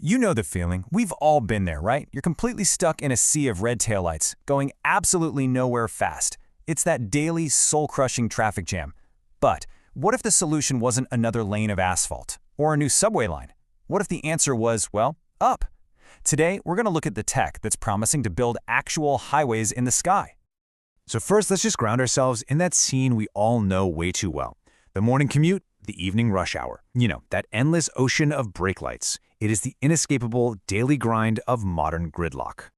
You know the feeling. We've all been there, right? You're completely stuck in a sea of red taillights, going absolutely nowhere fast. It's that daily, soul-crushing traffic jam. But what if the solution wasn't another lane of asphalt or a new subway line? What if the answer was, well, up? Today, we're going to look at the tech that's promising to build actual highways in the sky. So first, let's just ground ourselves in that scene we all know way too well. The morning commute, the evening rush hour. You know, that endless ocean of brake lights. It is the inescapable daily grind of modern gridlock.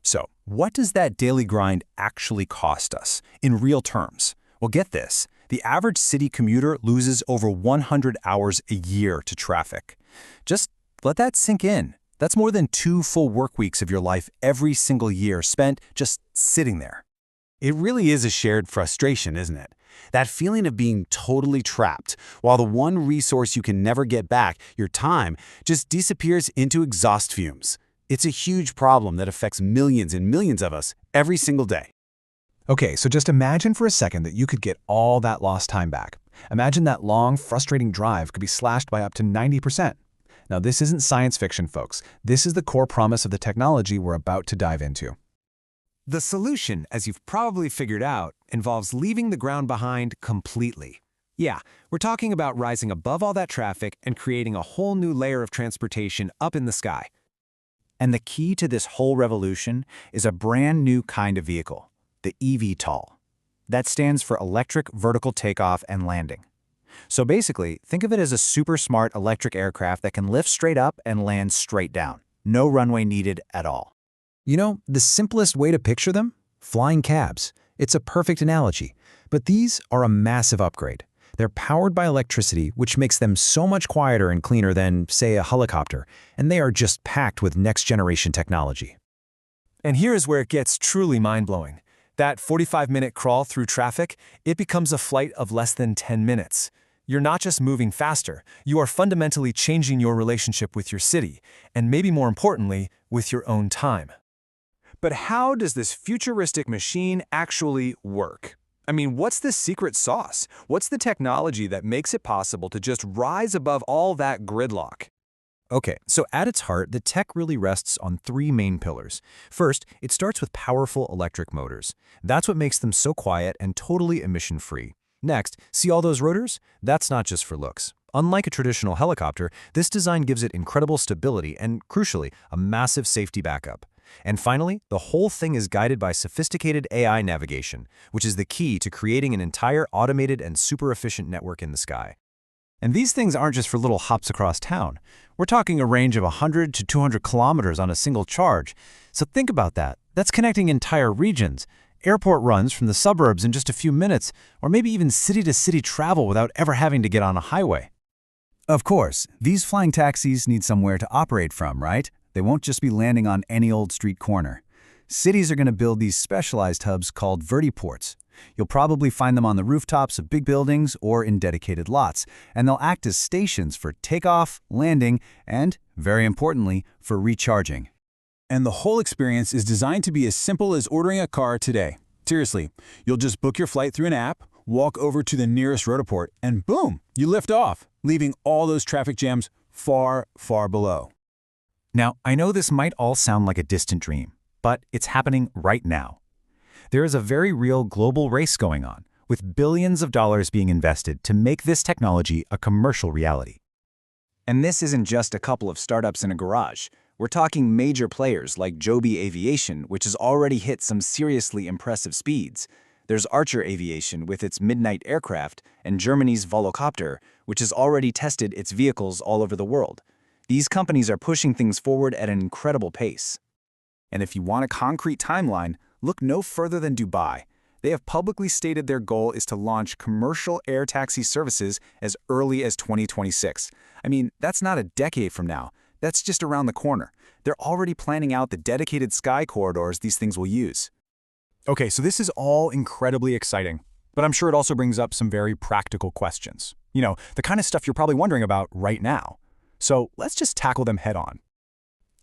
So, what does that daily grind actually cost us in real terms? Well, get this. The average city commuter loses over 100 hours a year to traffic. Just let that sink in. That's more than 2 full work weeks of your life every single year spent just sitting there. It really is a shared frustration, isn't it? That feeling of being totally trapped, while the one resource you can never get back, your time, just disappears into exhaust fumes. It's a huge problem that affects millions and millions of us every single day. Okay, so just imagine for a second that you could get all that lost time back. Imagine that long, frustrating drive could be slashed by up to 90%. Now, this isn't science fiction, folks. This is the core promise of the technology we're about to dive into. The solution, as you've probably figured out, involves leaving the ground behind completely. Yeah, we're talking about rising above all that traffic and creating a whole new layer of transportation up in the sky. And the key to this whole revolution is a brand new kind of vehicle, the eVTOL. That stands for Electric Vertical Takeoff and Landing. So basically, think of it as a super smart electric aircraft that can lift straight up and land straight down. No runway needed at all. You know, the simplest way to picture them? Flying cabs. It's a perfect analogy. But these are a massive upgrade. They're powered by electricity, which makes them so much quieter and cleaner than, say, a helicopter, and they are just packed with next-generation technology. And here is where it gets truly mind-blowing. That 45-minute crawl through traffic, it becomes a flight of less than 10 minutes. You're not just moving faster, you are fundamentally changing your relationship with your city, and maybe more importantly, with your own time. But how does this futuristic machine actually work? I mean, what's the secret sauce? What's the technology that makes it possible to just rise above all that gridlock? Okay, so at its heart, the tech really rests on 3 main pillars. First, it starts with powerful electric motors. That's what makes them so quiet and totally emission-free. Next, see all those rotors? That's not just for looks. Unlike a traditional helicopter, this design gives it incredible stability and, crucially, a massive safety backup. And finally, the whole thing is guided by sophisticated AI navigation, which is the key to creating an entire automated and super efficient network in the sky. And these things aren't just for little hops across town. We're talking a range of 100 to 200 kilometers on a single charge. So think about that. That's connecting entire regions. Airport runs from the suburbs in just a few minutes, or maybe even city-to-city travel without ever having to get on a highway. Of course, these flying taxis need somewhere to operate from, right? They won't just be landing on any old street corner. Cities are going to build these specialized hubs called vertiports. You'll probably find them on the rooftops of big buildings or in dedicated lots, and they'll act as stations for takeoff, landing, and, very importantly, for recharging. And the whole experience is designed to be as simple as ordering a car today. Seriously, you'll just book your flight through an app, walk over to the nearest rotoport, and boom, you lift off, leaving all those traffic jams far, far below. Now, I know this might all sound like a distant dream, but it's happening right now. There is a very real global race going on, with billions of dollars being invested to make this technology a commercial reality. And this isn't just a couple of startups in a garage. We're talking major players like Joby Aviation, which has already hit some seriously impressive speeds. There's Archer Aviation with its Midnight aircraft, and Germany's Volocopter, which has already tested its vehicles all over the world. These companies are pushing things forward at an incredible pace. And if you want a concrete timeline, look no further than Dubai. They have publicly stated their goal is to launch commercial air taxi services as early as 2026. I mean, that's not a decade from now. That's just around the corner. They're already planning out the dedicated sky corridors these things will use. Okay, so this is all incredibly exciting, but I'm sure it also brings up some very practical questions. You know, the kind of stuff you're probably wondering about right now. So let's just tackle them head on.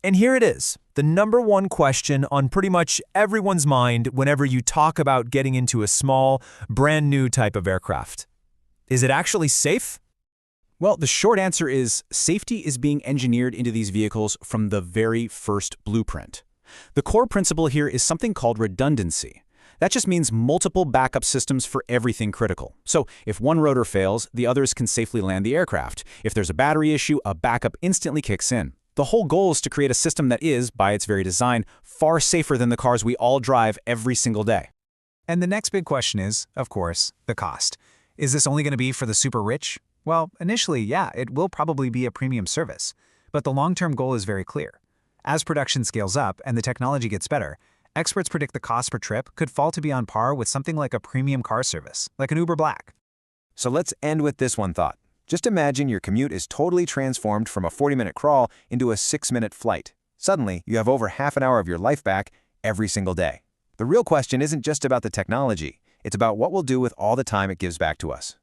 And here it is, the #1 question on pretty much everyone's mind whenever you talk about getting into a small, brand new type of aircraft. Is it actually safe? Well, the short answer is safety is being engineered into these vehicles from the very first blueprint. The core principle here is something called redundancy. That just means multiple backup systems for everything critical. So if one rotor fails, the others can safely land the aircraft. If there's a battery issue, a backup instantly kicks in. The whole goal is to create a system that is, by its very design, far safer than the cars we all drive every single day. And the next big question is, of course, the cost. Is this only going to be for the super rich? Well, initially, yeah, it will probably be a premium service. But the long-term goal is very clear. As production scales up and the technology gets better, experts predict the cost per trip could fall to be on par with something like a premium car service, like an Uber Black. So let's end with this one thought. Just imagine your commute is totally transformed from a 40-minute crawl into a 6-minute flight. Suddenly, you have over half an hour of your life back every single day. The real question isn't just about the technology. It's about what we'll do with all the time it gives back to us.